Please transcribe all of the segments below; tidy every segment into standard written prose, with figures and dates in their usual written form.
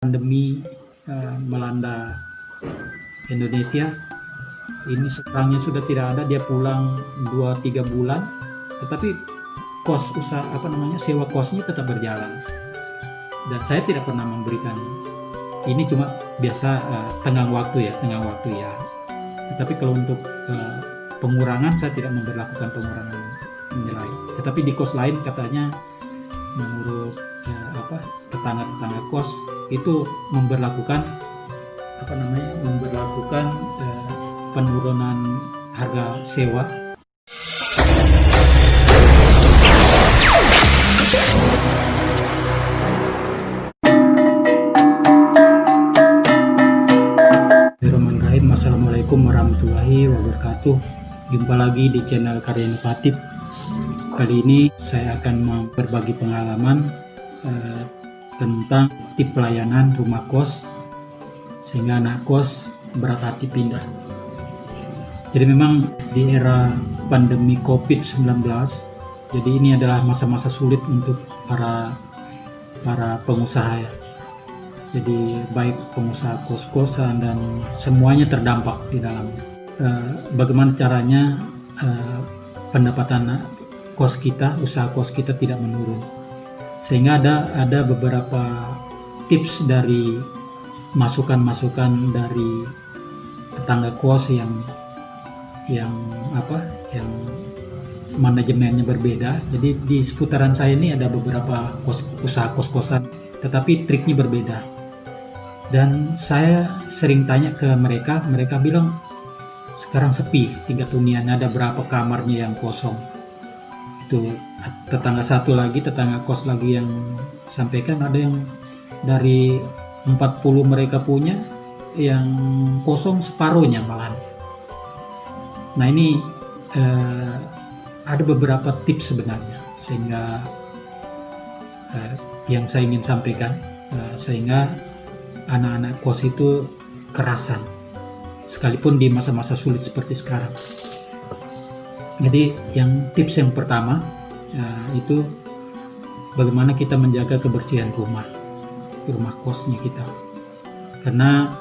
pandemi melanda Indonesia, ini sekarangnya sudah tidak ada, dia pulang 2-3 bulan, tetapi sewa kosnya tetap berjalan. Dan saya tidak pernah memberikan, ini cuma biasa tenggang waktu ya. Tetapi kalau untuk pengurangan, saya tidak memberlakukan pengurangan nilai. Tetapi di kos lain katanya menurut tetangga kos itu memberlakukan penurunan harga sewa. Bismillahirrahmanirrahim. Assalamualaikum warahmatullahi wabarakatuh. Jumpa lagi di channel Karya Inovatif. Kali ini saya akan berbagi pengalaman tentang tip pelayanan rumah kos sehingga anak kos berhati pindah. Jadi memang di era pandemi COVID-19, jadi ini adalah masa-masa sulit untuk para pengusaha ya. Jadi baik pengusaha kos-kosan dan semuanya terdampak di dalamnya. Bagaimana caranya pendapatan usaha kos kita tidak menurun, sehingga ada beberapa tips dari masukan dari tetangga kos yang manajemennya berbeda. Jadi di seputaran saya ini ada beberapa usaha kos-kosan, tetapi triknya berbeda. Dan saya sering tanya ke mereka bilang sekarang sepi, tingkat hunian ada berapa kamarnya yang kosong. Itu tetangga kos lagi yang sampaikan ada yang dari 40 mereka punya, yang kosong separuhnya malahan. Nah ini ada beberapa tips sebenarnya sehingga yang saya ingin sampaikan sehingga anak-anak kos itu kerasan sekalipun di masa-masa sulit seperti sekarang. Jadi tips yang pertama itu bagaimana kita menjaga kebersihan rumah kosnya kita. Karena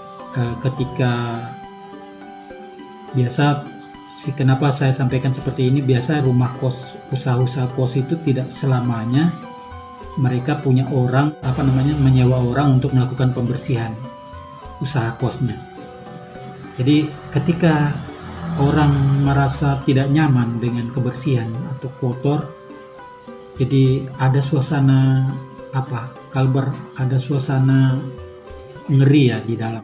kenapa saya sampaikan seperti ini, biasa rumah kos, usaha kos itu tidak selamanya mereka punya orang menyewa orang untuk melakukan pembersihan usaha kosnya. Jadi ketika orang merasa tidak nyaman dengan kebersihan atau kotor, jadi ada suasana ada suasana ngeri ya di dalam.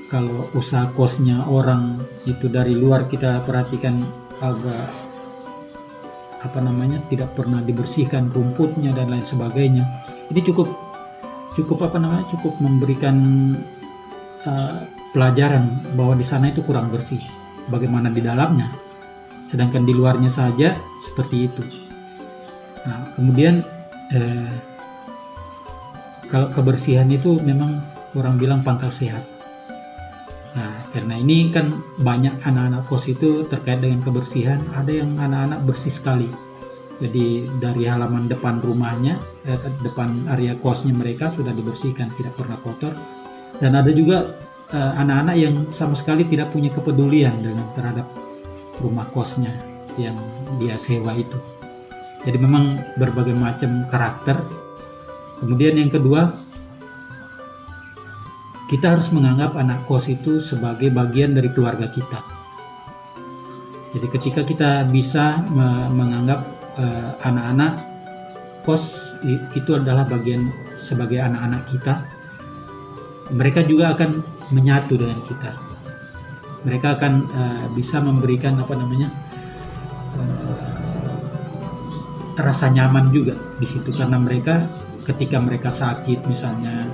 Kalau usaha kosnya orang itu dari luar kita perhatikan agak tidak pernah dibersihkan rumputnya dan lain sebagainya, ini cukup memberikan pelajaran bahwa di sana itu kurang bersih. Bagaimana di dalamnya, sedangkan di luarnya saja seperti itu. Nah, kemudian kalau kebersihan itu memang orang bilang pangkal sehat. Nah, karena ini kan banyak anak-anak kos itu terkait dengan kebersihan, ada yang anak-anak bersih sekali. Jadi dari halaman depan rumahnya, depan area kosnya mereka sudah dibersihkan, tidak pernah kotor. Dan ada juga anak-anak yang sama sekali tidak punya kepedulian terhadap rumah kosnya yang dia sewa itu. Jadi memang berbagai macam karakter. Kemudian yang kedua, kita harus menganggap anak kos itu sebagai bagian dari keluarga kita. Jadi ketika kita bisa menganggap anak-anak kos itu adalah bagian sebagai anak-anak kita, mereka juga akan menyatu dengan kita. Mereka akan bisa memberikan rasa nyaman juga di situ, karena ketika mereka sakit misalnya,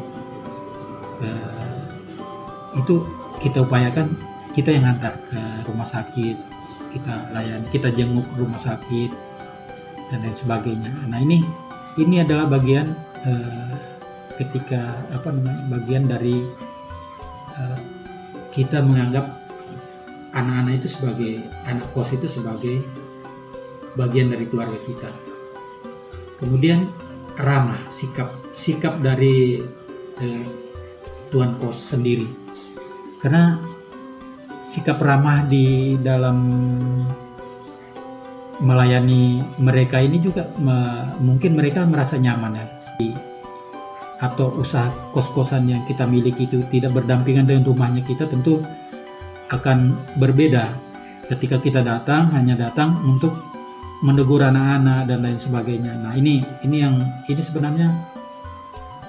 itu kita upayakan kita yang antar ke rumah sakit, kita layani, kita jenguk rumah sakit dan lain sebagainya. Nah ini adalah bagian bagian dari kita menganggap anak-anak itu sebagai anak kos itu sebagai bagian dari keluarga kita. Kemudian ramah, sikap dari tuan kos sendiri. Karena sikap ramah di dalam melayani mereka ini juga mungkin mereka merasa nyaman ya. Atau usaha kos-kosan yang kita miliki itu tidak berdampingan dengan rumahnya kita, tentu akan berbeda ketika kita hanya datang untuk menegur anak-anak dan lain sebagainya. Nah ini sebenarnya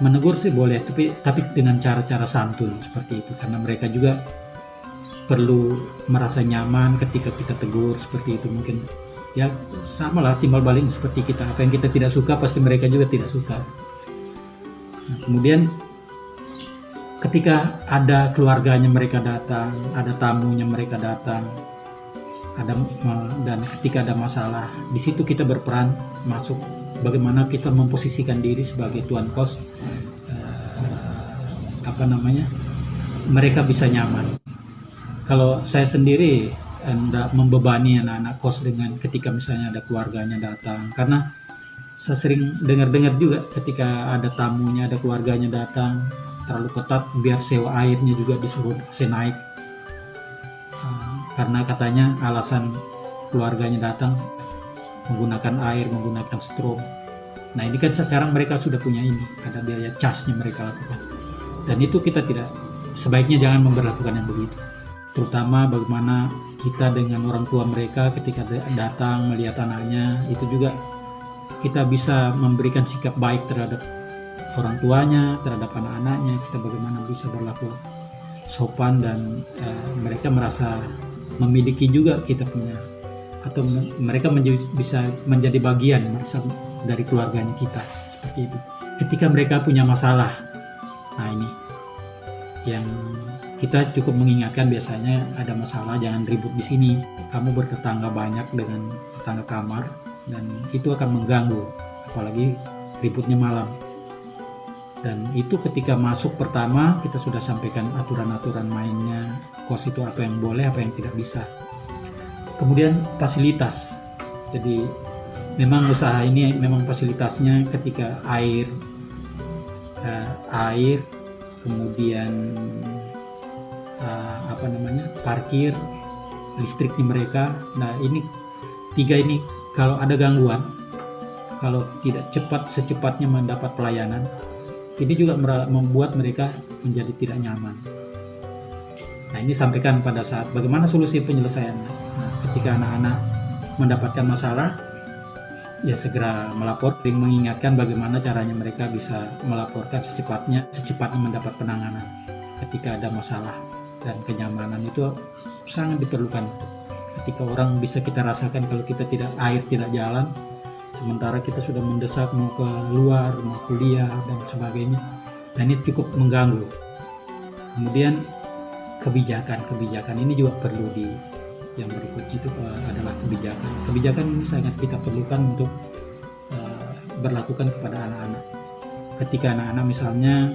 menegur sih boleh, tapi dengan cara-cara santun seperti itu, karena mereka juga perlu merasa nyaman ketika kita tegur seperti itu. Mungkin ya sama lah, timbal balik seperti kita, apa yang kita tidak suka pasti mereka juga tidak suka. Nah, kemudian ketika ada keluarganya mereka datang, ada tamunya mereka datang, dan ketika ada masalah, di situ kita berperan masuk, bagaimana kita memposisikan diri sebagai tuan kos, mereka bisa nyaman. Kalau saya sendiri tidak membebani anak-anak kos dengan ketika misalnya ada keluarganya datang, karena saya sering dengar juga ketika ada tamunya, ada keluarganya datang terlalu ketat, biar sewa airnya juga disuruh naik, karena katanya alasan keluarganya datang menggunakan air, menggunakan strom. Nah ini kan sekarang mereka sudah punya ada biaya casnya mereka lakukan, dan itu kita sebaiknya jangan memberlakukan yang begitu. Terutama bagaimana kita dengan orang tua mereka ketika datang melihat anaknya, itu juga kita bisa memberikan sikap baik terhadap orang tuanya, terhadap anak-anaknya. Kita bagaimana bisa berlaku sopan, dan mereka merasa memiliki juga kita punya, atau mereka bisa menjadi bagian dari keluarganya kita, seperti itu. Ketika mereka punya masalah, nah ini yang kita cukup mengingatkan, biasanya ada masalah jangan ribut di sini, kamu bertetangga banyak dengan tetangga kamar, dan itu akan mengganggu, apalagi ributnya malam. Dan itu ketika masuk pertama kita sudah sampaikan aturan-aturan mainnya kos itu, apa yang boleh, apa yang tidak bisa. Kemudian fasilitas, jadi memang usaha ini memang fasilitasnya ketika air, kemudian parkir, listriknya mereka. Nah ini 3 ini kalau ada gangguan, kalau tidak secepatnya mendapat pelayanan, ini juga membuat mereka menjadi tidak nyaman. Nah ini sampaikan pada saat bagaimana solusi penyelesaiannya. Nah, ketika anak-anak mendapatkan masalah, ya segera melapor, mengingatkan bagaimana caranya mereka bisa melaporkan secepatnya mendapat penanganan ketika ada masalah. Dan kenyamanan itu sangat diperlukan. Ketika orang bisa kita rasakan kalau air tidak jalan, sementara kita sudah mendesak mau ke luar, mau kuliah dan sebagainya. Nah ini cukup mengganggu. Kemudian kebijakan ini juga perlu yang berikut itu adalah kebijakan. Kebijakan ini sangat kita perlukan untuk berlakukan kepada anak-anak. Ketika anak-anak misalnya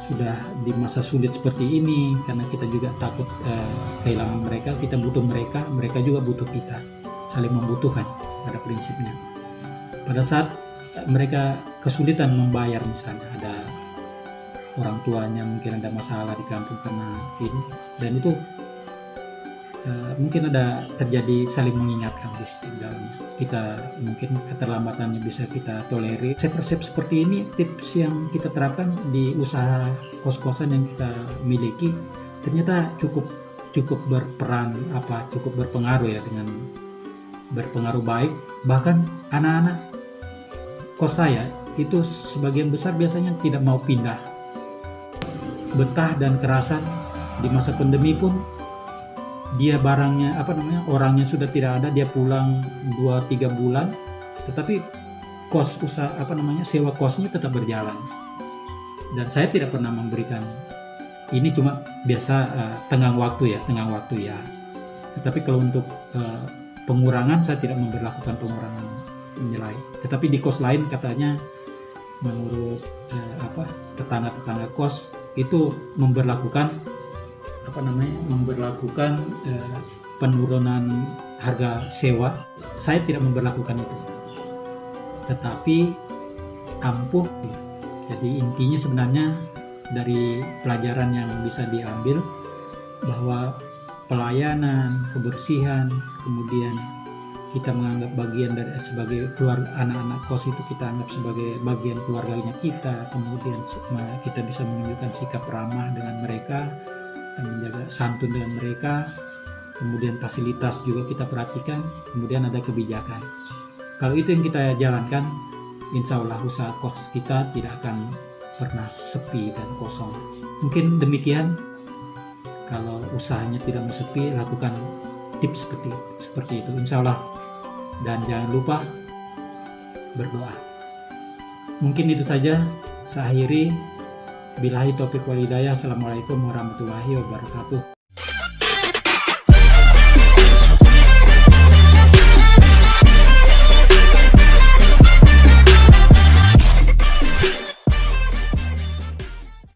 sudah di masa sulit seperti ini, karena kita juga takut kehilangan mereka, kita butuh mereka juga butuh kita, saling membutuhkan pada prinsipnya. Pada saat mereka kesulitan membayar, misalnya ada orang tuanya mungkin ada masalah di kampung karena ini, dan itu mungkin ada terjadi saling mengingatkan di situ dalamnya. Kita mungkin keterlambatannya bisa kita tolerir. Resep seperti ini, tips yang kita terapkan di usaha kos-kosan yang kita miliki, ternyata cukup berperan, cukup berpengaruh ya, dengan berpengaruh baik. Bahkan anak-anak kos saya itu sebagian besar biasanya tidak mau pindah, betah dan kerasan. Di masa pandemi pun dia orangnya sudah tidak ada, dia pulang 2-3 bulan, tetapi sewa kosnya tetap berjalan. Dan saya tidak pernah memberikan ini, cuma biasa tenggang waktu ya. Tetapi kalau untuk pengurangan, saya tidak memberlakukan pengurangan nilai. Tetapi di kos lain katanya menurut tetangga kos itu memberlakukan penurunan harga sewa. Saya tidak memberlakukan itu, tetapi ampuh. Jadi intinya sebenarnya dari pelajaran yang bisa diambil bahwa pelayanan, kebersihan, kemudian kita menganggap bagian dari sebagai keluarga, anak-anak kos itu kita anggap sebagai bagian keluarganya kita, kemudian kita bisa menunjukkan sikap ramah dengan mereka dan menjaga santun dengan mereka, kemudian fasilitas juga kita perhatikan, kemudian ada kebijakan. Kalau itu yang kita jalankan, insya Allah usaha kos kita tidak akan pernah sepi dan kosong. Mungkin demikian. Kalau usahanya tidak mau sepi, lakukan tips seperti itu, insya Allah. Dan jangan lupa berdoa. Mungkin itu saja, saya akhiri. Billahi taufiq wal hidayah. Assalamualaikum warahmatullahi wabarakatuh.